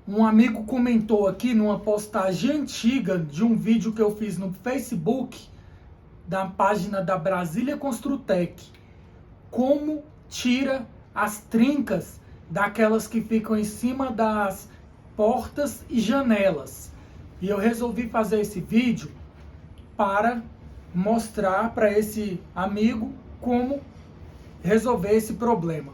Um amigo comentou aqui numa postagem antiga de um vídeo que eu fiz no Facebook, da página da Brasília Construtec, como tira as trincas daquelas que ficam em cima das portas e janelas. E eu resolvi fazer esse vídeo para mostrar para esse amigo como resolver esse problema.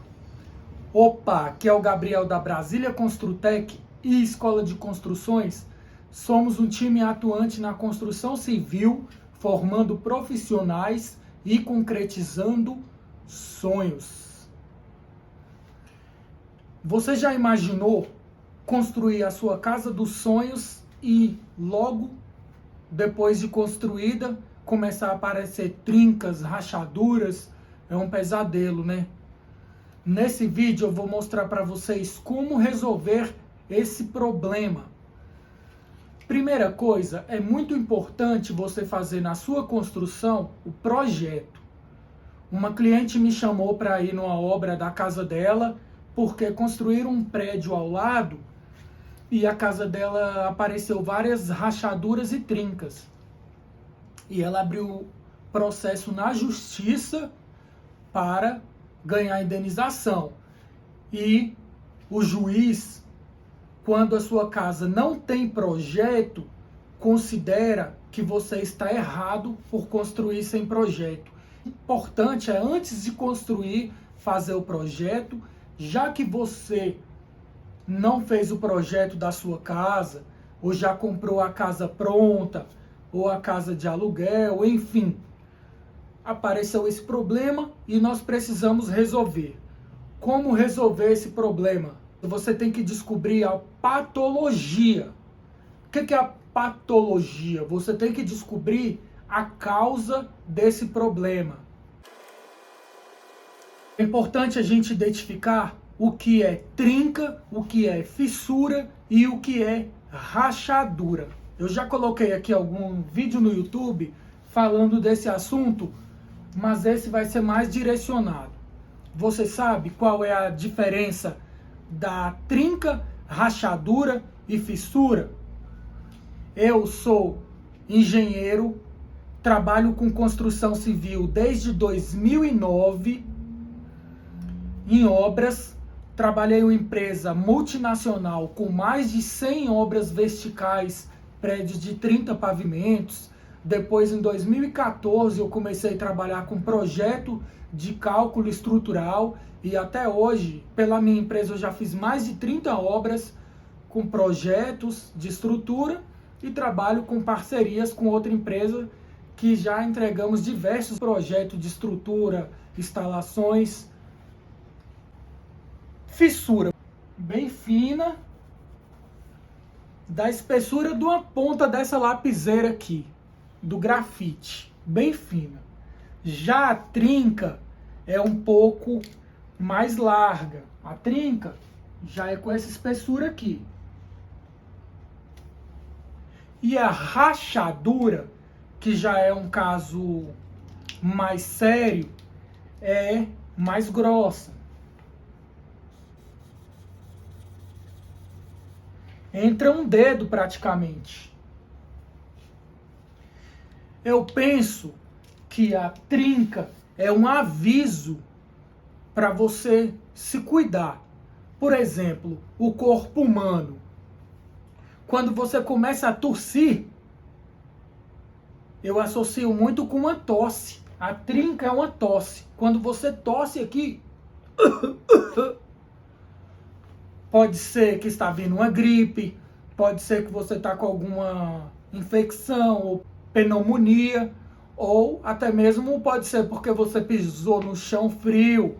Opa, aqui é o Gabriel da Brasília Construtec e Escola de Construções. Somos um time atuante na construção civil, formando profissionais e concretizando sonhos. Você já imaginou construir a sua casa dos sonhos e logo depois de construída começar a aparecer trincas, rachaduras? É um pesadelo, né? Nesse vídeo eu vou mostrar para vocês como resolver esse problema. Primeira coisa, é muito importante você fazer na sua construção o projeto. Uma cliente me chamou para ir numa obra da casa dela, porque construíram um prédio ao lado e a casa dela apareceu várias rachaduras e trincas. E ela abriu processo na justiça para ganhar indenização. E o juiz, quando a sua casa não tem projeto, considera que você está errado por construir sem projeto. Importante é, antes de construir, fazer o projeto. Já que você não fez o projeto da sua casa, ou já comprou a casa pronta, ou a casa de aluguel, enfim, apareceu esse problema e nós precisamos resolver. Como resolver esse problema? Você tem que descobrir a patologia. O que é a patologia? Você tem que descobrir a causa desse problema. É importante a gente identificar o que é trinca, o que é fissura e o que é rachadura. Eu já coloquei aqui algum vídeo no YouTube falando desse assunto, mas esse vai ser mais direcionado. Você sabe qual é a diferença da trinca, rachadura e fissura? Eu sou engenheiro, trabalho com construção civil desde 2009 em obras. Trabalhei em uma empresa multinacional com mais de 100 obras verticais, prédios de 30 pavimentos. Depois, em 2014, eu comecei a trabalhar com projeto de cálculo estrutural e até hoje, pela minha empresa, eu já fiz mais de 30 obras com projetos de estrutura e trabalho com parcerias com outra empresa que já entregamos diversos projetos de estrutura, instalações. Fissura bem fina, da espessura de uma ponta dessa lapiseira aqui, do grafite, bem fina. Já a trinca é um pouco mais larga. A trinca já é com essa espessura aqui. E a rachadura, que já é um caso mais sério, é mais grossa. Entra um dedo praticamente. Eu penso que a trinca é um aviso para você se cuidar. Por exemplo, o corpo humano. Quando você começa a tossir, eu associo muito com uma tosse. A trinca é uma tosse. Quando você tosse aqui, pode ser que está vindo uma gripe, pode ser que você está com alguma infecção ou pneumonia, ou até mesmo pode ser porque você pisou no chão frio,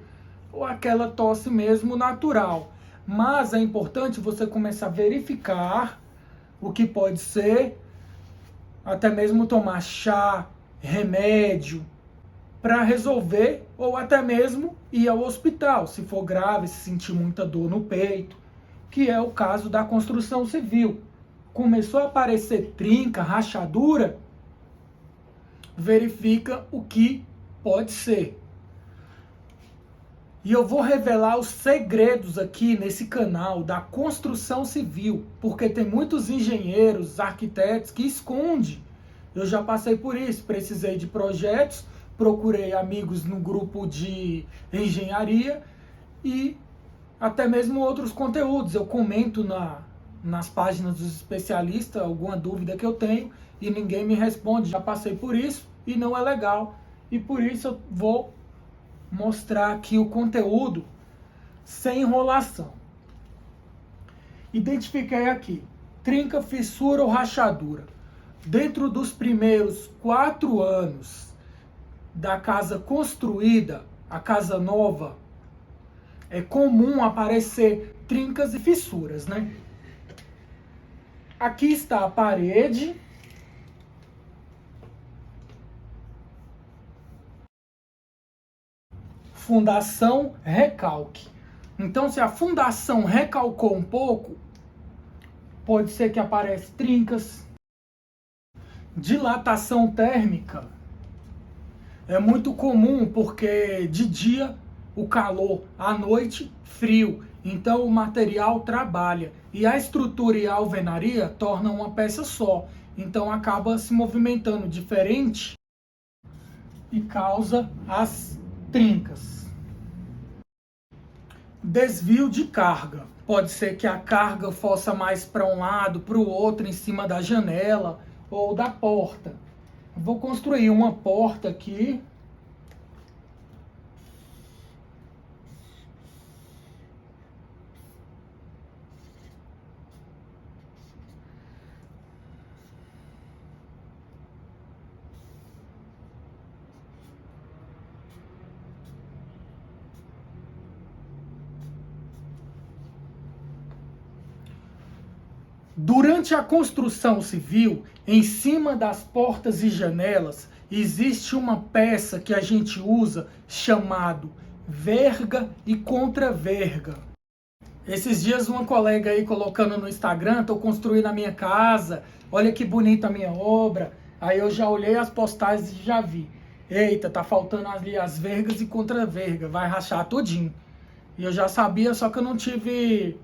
ou aquela tosse mesmo natural. Mas é importante você começar a verificar o que pode ser, até mesmo tomar chá, remédio, para resolver, ou até mesmo ir ao hospital, se for grave, se sentir muita dor no peito, que é o caso da construção civil. Começou a aparecer trinca, rachadura, verifica o que pode ser. E eu vou revelar os segredos aqui nesse canal da construção civil, porque tem muitos engenheiros, arquitetos que escondem. Eu já passei por isso, precisei de projetos, procurei amigos no grupo de engenharia e até mesmo outros conteúdos. Eu comento nas páginas dos especialistas alguma dúvida que eu tenho e ninguém me responde. Já passei por isso e não é legal. E por isso eu vou mostrar aqui o conteúdo sem enrolação. Identifiquei aqui, trinca, fissura ou rachadura. Dentro dos primeiros 4 anos da casa construída, a casa nova, é comum aparecer trincas e fissuras, né? Aqui está a parede. Fundação, recalque. Então, se a fundação recalcou um pouco, pode ser que apareça trincas. Dilatação térmica é muito comum porque de dia o calor, à noite frio. Então o material trabalha e a estrutura e a alvenaria tornam uma peça só. Então acaba se movimentando diferente e causa as trincas. Desvio de carga. Pode ser que a carga fosse mais para um lado, para o outro, em cima da janela ou da porta. Vou construir uma porta aqui. Durante a construção civil, em cima das portas e janelas, existe uma peça que a gente usa chamado verga e contraverga. Esses dias uma colega aí colocando no Instagram, estou construindo a minha casa, olha que bonita a minha obra. Aí eu já olhei as postagens e já vi. Eita, tá faltando ali as vergas e contraverga, vai rachar todinho. E eu já sabia, só que eu não tive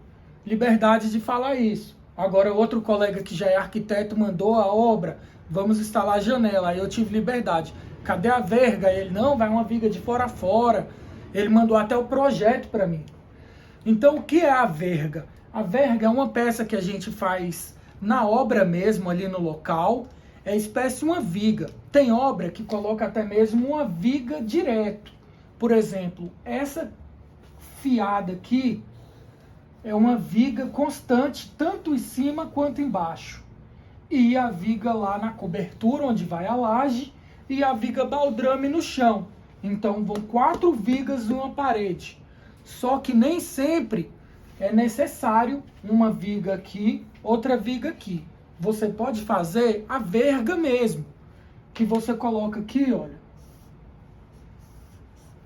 liberdade de falar isso. Agora outro colega que já é arquiteto mandou a obra, vamos instalar a janela. Aí eu tive liberdade. Cadê a verga? Ele, não, vai uma viga de fora a fora. Ele mandou até o projeto para mim. Então o que é a verga? A verga é uma peça que a gente faz na obra mesmo, ali no local. É espécie de uma viga. Tem obra que coloca até mesmo uma viga direto. Por exemplo, essa fiada aqui é uma viga constante, tanto em cima quanto embaixo. E a viga lá na cobertura, onde vai a laje, e a viga baldrame no chão. Então vão 4 vigas numa parede. Só que nem sempre é necessário uma viga aqui, outra viga aqui. Você pode fazer a verga mesmo, que você coloca aqui, olha,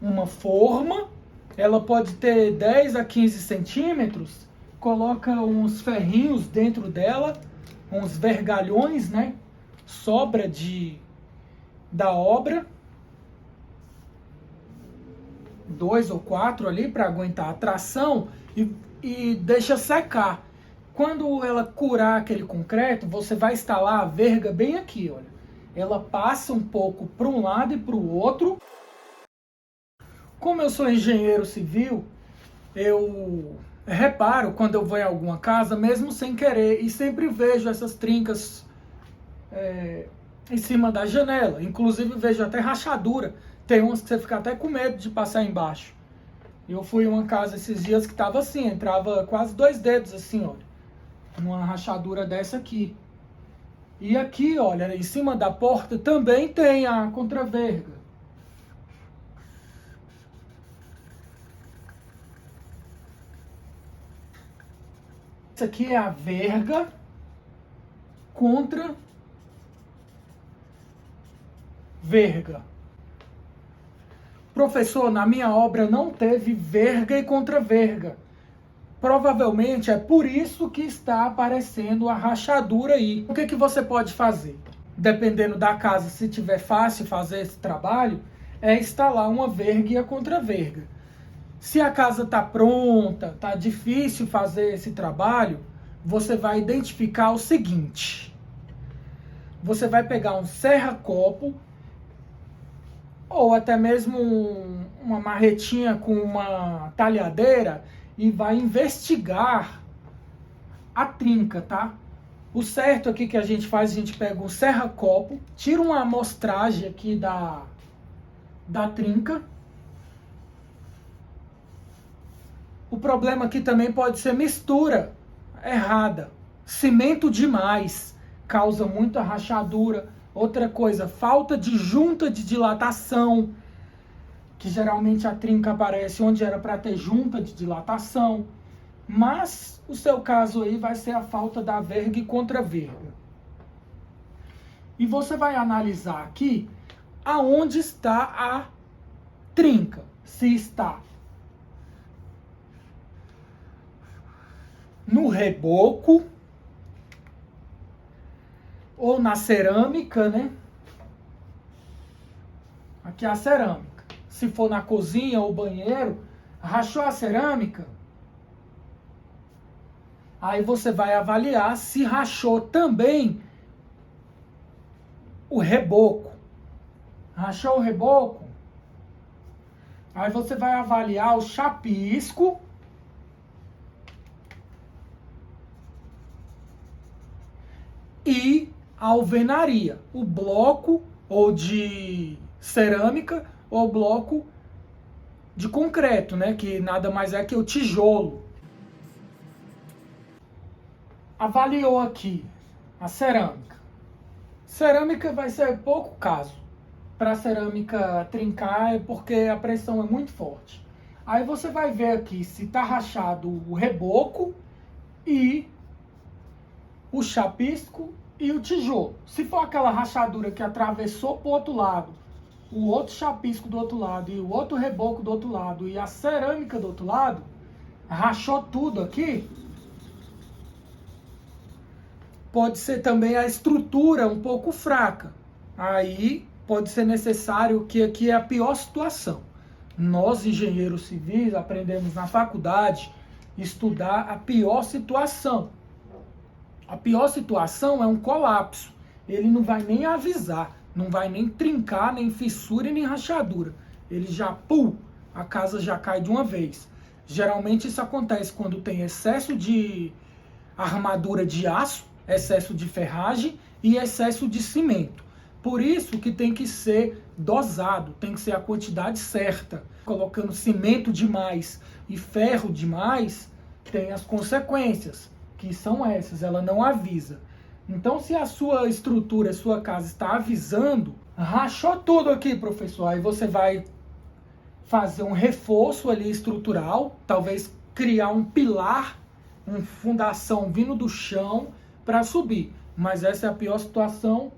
uma forma. Ela pode ter 10 a 15 centímetros, coloca uns ferrinhos dentro dela, uns vergalhões, né? Sobra da obra. 2 ou 4 ali para aguentar a tração e deixa secar. Quando ela curar aquele concreto, você vai instalar a verga bem aqui, olha. Ela passa um pouco para um lado e para o outro. Como eu sou engenheiro civil, eu reparo quando eu vou em alguma casa, mesmo sem querer, e sempre vejo essas trincas em cima da janela. Inclusive vejo até rachadura. Tem umas que você fica até com medo de passar embaixo. Eu fui em uma casa esses dias que estava assim, entrava quase 2 dedos assim, olha, numa rachadura dessa aqui. E aqui, olha, em cima da porta também tem a contraverga. Essa aqui é a verga contra verga. Professor, na minha obra não teve verga e contraverga. Provavelmente é por isso que está aparecendo a rachadura aí. O que você pode fazer? Dependendo da casa, se tiver fácil fazer esse trabalho, é instalar uma verga e a contraverga. Se a casa está pronta, está difícil fazer esse trabalho, você vai identificar o seguinte. Você vai pegar um serra-copo ou até mesmo uma marretinha com uma talhadeira e vai investigar a trinca, tá? O certo aqui que a gente faz, a gente pega um serra-copo, tira uma amostragem aqui da trinca. O problema aqui também pode ser mistura errada. Cimento demais causa muita rachadura. Outra coisa, falta de junta de dilatação, que geralmente a trinca aparece onde era para ter junta de dilatação. Mas o seu caso aí vai ser a falta da verga e contra-verga. E você vai analisar aqui aonde está a trinca. Se está no reboco ou na cerâmica, né? Aqui é a cerâmica. Se for na cozinha ou banheiro, rachou a cerâmica, aí você vai avaliar se rachou também o reboco. Rachou o reboco? Aí você vai avaliar o chapisco e a alvenaria, o bloco ou de cerâmica ou bloco de concreto, né, que nada mais é que o tijolo. Avaliou aqui a cerâmica. Cerâmica vai ser pouco caso. Para a cerâmica trincar é porque a pressão é muito forte. Aí você vai ver aqui se está rachado o reboco e o chapisco e o tijolo. Se for aquela rachadura que atravessou para o outro lado, o outro chapisco do outro lado e o outro reboco do outro lado e a cerâmica do outro lado, rachou tudo aqui, pode ser também a estrutura um pouco fraca. Aí pode ser necessário, que aqui é a pior situação. Nós, engenheiros civis, aprendemos na faculdade estudar a pior situação. A pior situação é um colapso. Ele não vai nem avisar, não vai nem trincar, nem fissura e nem rachadura. Ele já, a casa já cai de uma vez. Geralmente isso acontece quando tem excesso de armadura de aço, excesso de ferragem e excesso de cimento. Por isso que tem que ser dosado, tem que ser a quantidade certa. Colocando cimento demais e ferro demais, tem as consequências, que são essas, ela não avisa. Então, se a sua estrutura, a sua casa está avisando, rachou tudo aqui, professor, aí você vai fazer um reforço ali estrutural, talvez criar um pilar, uma fundação vindo do chão para subir. Mas essa é a pior situação.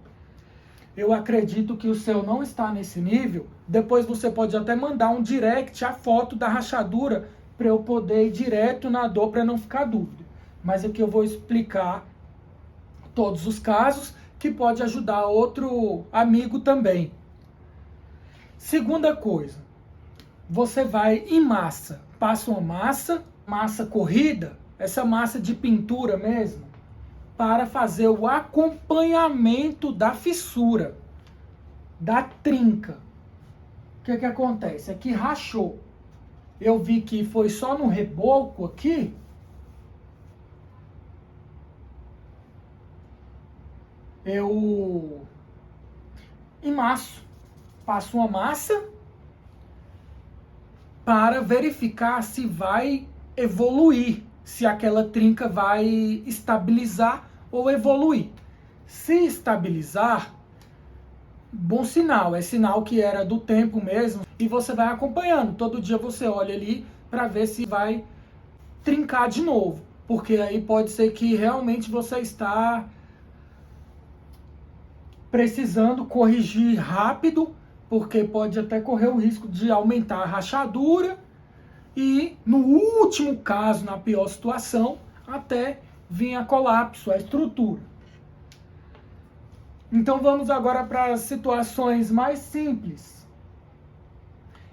Eu acredito que o seu não está nesse nível. Depois você pode até mandar um direct, a foto da rachadura, para eu poder ir direto na dor, para não ficar dúvida. Mas aqui eu vou explicar todos os casos, que pode ajudar outro amigo também. Segunda coisa, você vai em massa. Passa uma massa corrida, essa massa de pintura mesmo, para fazer o acompanhamento da fissura, da trinca. O que acontece? Aqui rachou. Eu vi que foi só no reboco aqui. Eu emasso. Passo uma massa para verificar se vai evoluir, se aquela trinca vai estabilizar ou evoluir. Se estabilizar, bom sinal, é sinal que era do tempo mesmo, e você vai acompanhando. Todo dia você olha ali para ver se vai trincar de novo, porque aí pode ser que realmente você está precisando corrigir rápido, porque pode até correr o risco de aumentar a rachadura e, no último caso, na pior situação, até vir a colapso, a estrutura. Então vamos agora para as situações mais simples.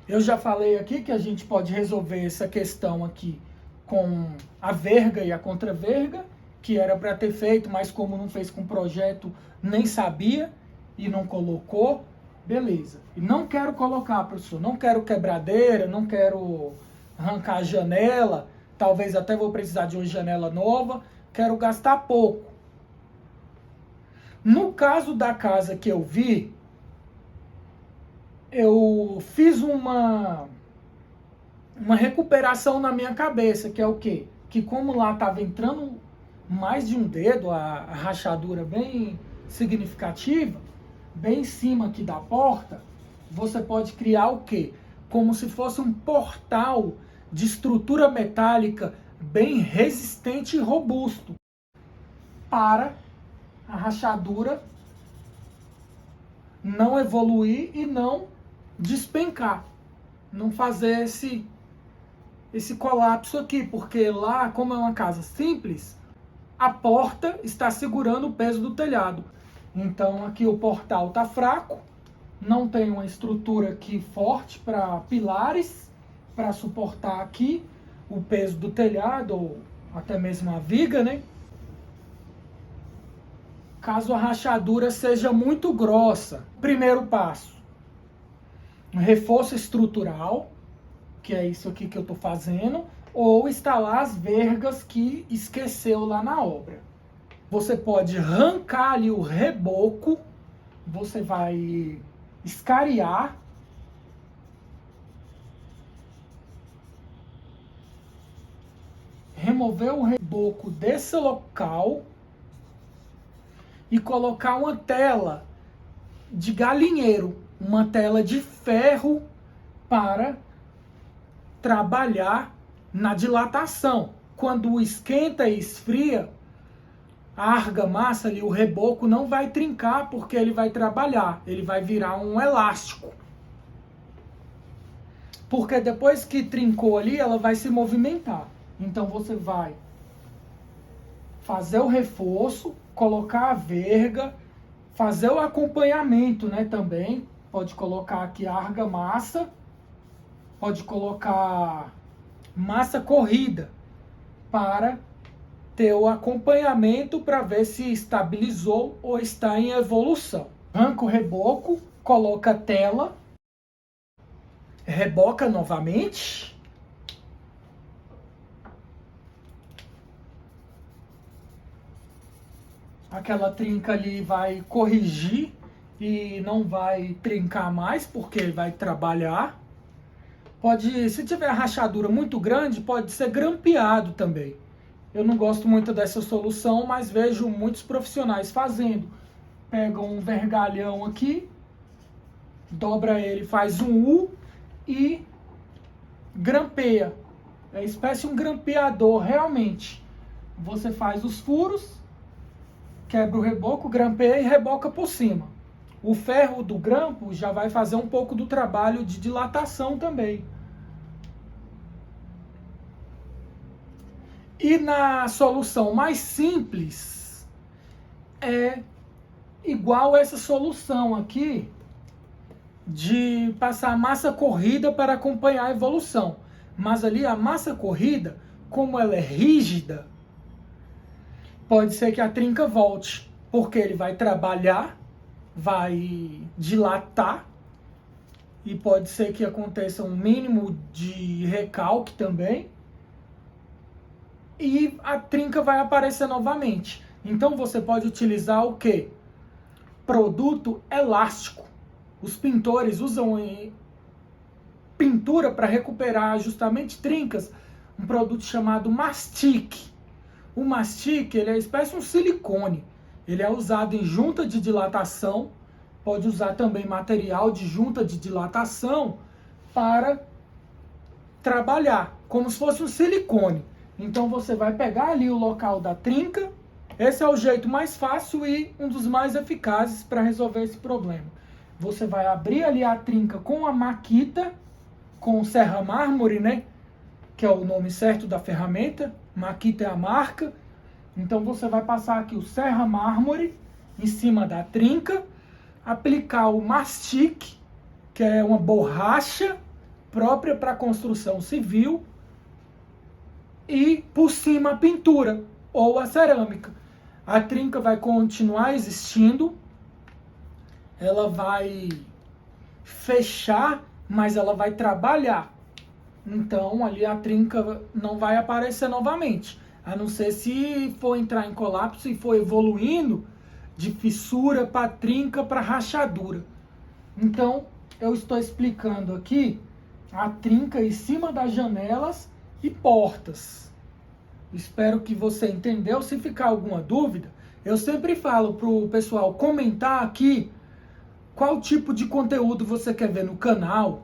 Eu já falei aqui que a gente pode resolver essa questão aqui com a verga e a contraverga, que era para ter feito, mas como não fez com o projeto, nem sabia e não colocou. Beleza. E não quero colocar, professor, não quero quebradeira, não quero arrancar a janela, talvez até vou precisar de uma janela nova, quero gastar pouco. No caso da casa que eu vi, eu fiz uma recuperação na minha cabeça, que é o quê? Que como lá estava entrando mais de um dedo, a rachadura bem significativa, bem em cima aqui da porta, você pode criar o quê? Como se fosse um portal de estrutura metálica bem resistente e robusto para a rachadura não evoluir e não despencar, não fazer esse colapso aqui, porque lá, como é uma casa simples, a porta está segurando o peso do telhado. Então aqui o portal está fraco, não tem uma estrutura aqui forte para pilares, para suportar aqui o peso do telhado, ou até mesmo a viga, né? Caso a rachadura seja muito grossa, primeiro passo, um reforço estrutural, que é isso aqui que eu estou fazendo, ou instalar as vergas que esqueceu lá na obra. Você pode arrancar ali o reboco, você vai escariar, remover o reboco desse local e colocar uma tela de galinheiro, uma tela de ferro para trabalhar na dilatação. Quando esquenta e esfria, a argamassa ali, o reboco não vai trincar porque ele vai trabalhar, ele vai virar um elástico. Porque depois que trincou ali, ela vai se movimentar. Então você vai fazer o reforço, colocar a verga, fazer o acompanhamento, né, também. Pode colocar aqui a argamassa, pode colocar massa corrida para ter o acompanhamento para ver se estabilizou ou está em evolução. Arranca o reboco, coloca a tela, reboca novamente. Aquela trinca ali vai corrigir e não vai trincar mais porque vai trabalhar. Pode, se tiver rachadura muito grande, pode ser grampeado também. Eu não gosto muito dessa solução, mas vejo muitos profissionais fazendo. Pegam um vergalhão aqui, dobra ele, faz um U e grampeia. É espécie de um grampeador, realmente. Você faz os furos, quebra o reboco, grampeia e reboca por cima. O ferro do grampo já vai fazer um pouco do trabalho de dilatação também. E na solução mais simples, é igual essa solução aqui, de passar massa corrida para acompanhar a evolução. Mas ali a massa corrida, como ela é rígida, pode ser que a trinca volte, porque ele vai trabalhar, vai dilatar, e pode ser que aconteça um mínimo de recalque também, e a trinca vai aparecer novamente. Então você pode utilizar o quê? Produto elástico. Os pintores usam pintura para recuperar justamente trincas, um produto chamado mastic. O mastic, ele é uma espécie de um silicone. Ele é usado em junta de dilatação, pode usar também material de junta de dilatação para trabalhar, como se fosse um silicone. Então você vai pegar ali o local da trinca, esse é o jeito mais fácil e um dos mais eficazes para resolver esse problema. Você vai abrir ali a trinca com a maquita, com serra mármore, né? Que é o nome certo da ferramenta. Maquita é a marca. Então você vai passar aqui o serra mármore em cima da trinca, aplicar o mastic, que é uma borracha própria para construção civil, e por cima a pintura ou a cerâmica. A trinca vai continuar existindo, ela vai fechar, mas ela vai trabalhar. Então ali a trinca não vai aparecer novamente, a não ser se for entrar em colapso e for evoluindo de fissura para trinca para rachadura. Então eu estou explicando aqui a trinca em cima das janelas e portas. Espero que você entendeu. Se ficar alguma dúvida, eu sempre falo para o pessoal comentar aqui qual tipo de conteúdo você quer ver no canal.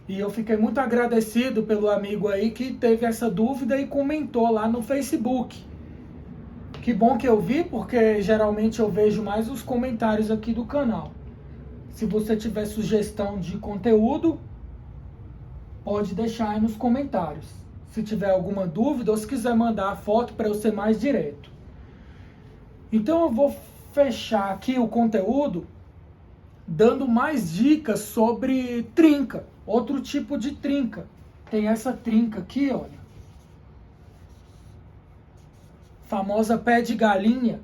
E eu fiquei muito agradecido pelo amigo aí que teve essa dúvida e comentou lá no Facebook. Que bom que eu vi, porque geralmente eu vejo mais os comentários aqui do canal. Se você tiver sugestão de conteúdo, pode deixar aí nos comentários. Se tiver alguma dúvida ou se quiser mandar a foto para eu ser mais direto. Então eu vou fechar aqui o conteúdo dando mais dicas sobre trinca, outro tipo de trinca. Tem essa trinca aqui, olha. Famosa pé de galinha,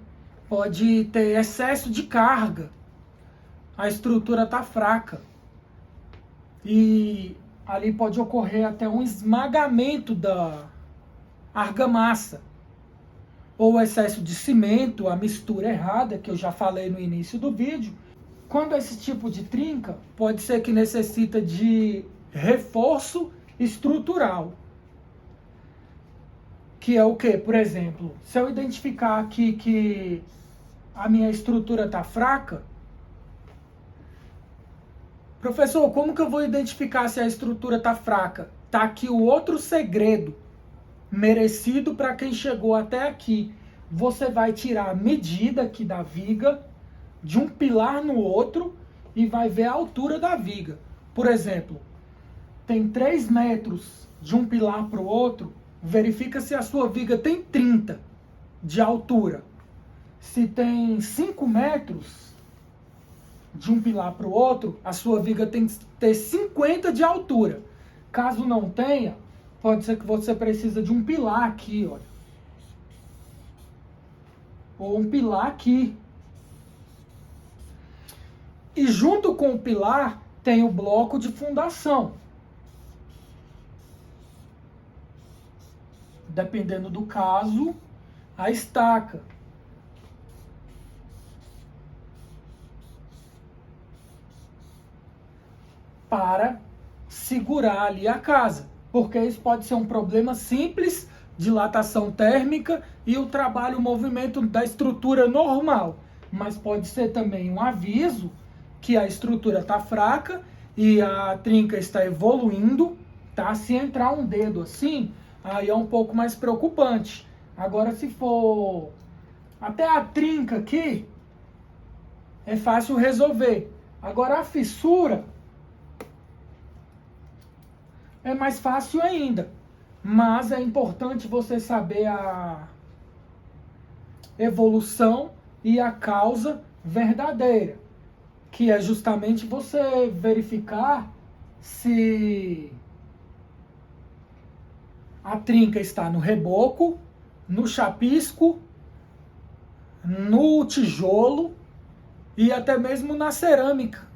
pode ter excesso de carga. A estrutura está fraca. E ali pode ocorrer até um esmagamento da argamassa. Ou excesso de cimento, a mistura errada, que eu já falei no início do vídeo. Quando esse tipo de trinca, pode ser que necessita de reforço estrutural. Que é o quê? Por exemplo, se eu identificar aqui que a minha estrutura está fraca, professor, como que eu vou identificar se a estrutura está fraca? Está aqui o outro segredo, merecido para quem chegou até aqui. Você vai tirar a medida aqui da viga, de um pilar no outro, e vai ver a altura da viga. Por exemplo, tem 3 metros de um pilar para o outro, verifica se a sua viga tem 30 de altura. Se tem 5 metros de um pilar para o outro, a sua viga tem que ter 50 de altura. Caso não tenha, pode ser que você precisa de um pilar aqui, olha. Ou um pilar aqui. E junto com o pilar tem o bloco de fundação. Dependendo do caso, a estaca. Para segurar ali a casa. Porque isso pode ser um problema simples, dilatação térmica e o trabalho, o movimento da estrutura normal. Mas pode ser também um aviso que a estrutura está fraca e a trinca está evoluindo, tá? Se entrar um dedo assim, aí é um pouco mais preocupante. Agora, se for até a trinca aqui, é fácil resolver. Agora, a fissura é mais fácil ainda. Mas é importante você saber a evolução e a causa verdadeira, que é justamente você verificar se a trinca está no reboco, no chapisco, no tijolo e até mesmo na cerâmica.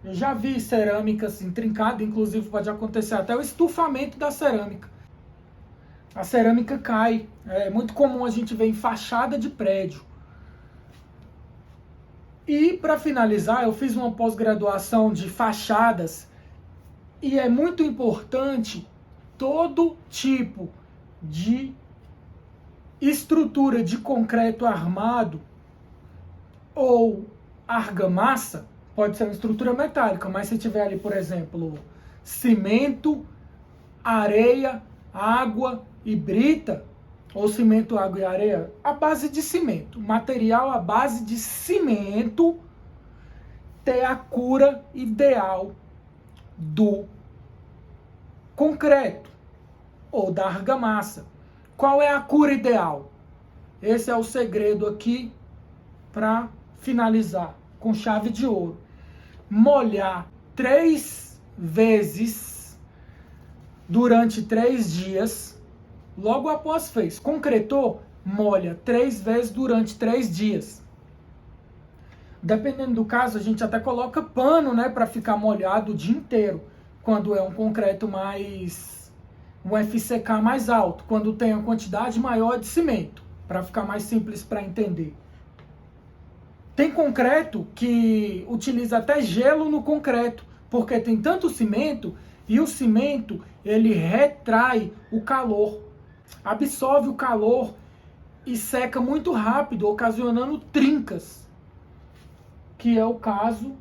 Eu já vi cerâmica assim trincada, inclusive pode acontecer até o estufamento da cerâmica. A cerâmica cai, é muito comum a gente ver em fachada de prédio. E para finalizar, eu fiz uma pós-graduação de fachadas e é muito importante todo tipo de estrutura de concreto armado ou argamassa, pode ser uma estrutura metálica, mas se tiver ali, por exemplo, cimento, areia, água e brita, ou cimento, água e areia, a base de cimento, material à base de cimento, ter a cura ideal do concreto ou da argamassa. Qual é a cura ideal? Esse é o segredo aqui para finalizar com chave de ouro. Molhar 3 vezes durante 3 dias, logo após fez. Concretou, molha 3 vezes durante 3 dias. Dependendo do caso, a gente até coloca pano, né, para ficar molhado o dia inteiro. Quando é um concreto um FCK mais alto, quando tem a quantidade maior de cimento, para ficar mais simples para entender. Tem concreto que utiliza até gelo no concreto, porque tem tanto cimento e o cimento ele retrai o calor, absorve o calor e seca muito rápido, ocasionando trincas, que é o caso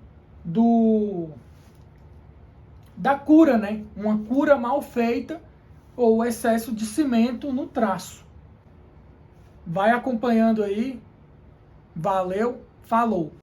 da cura, né? Uma cura mal feita ou excesso de cimento no traço. Vai acompanhando aí. Valeu, falou!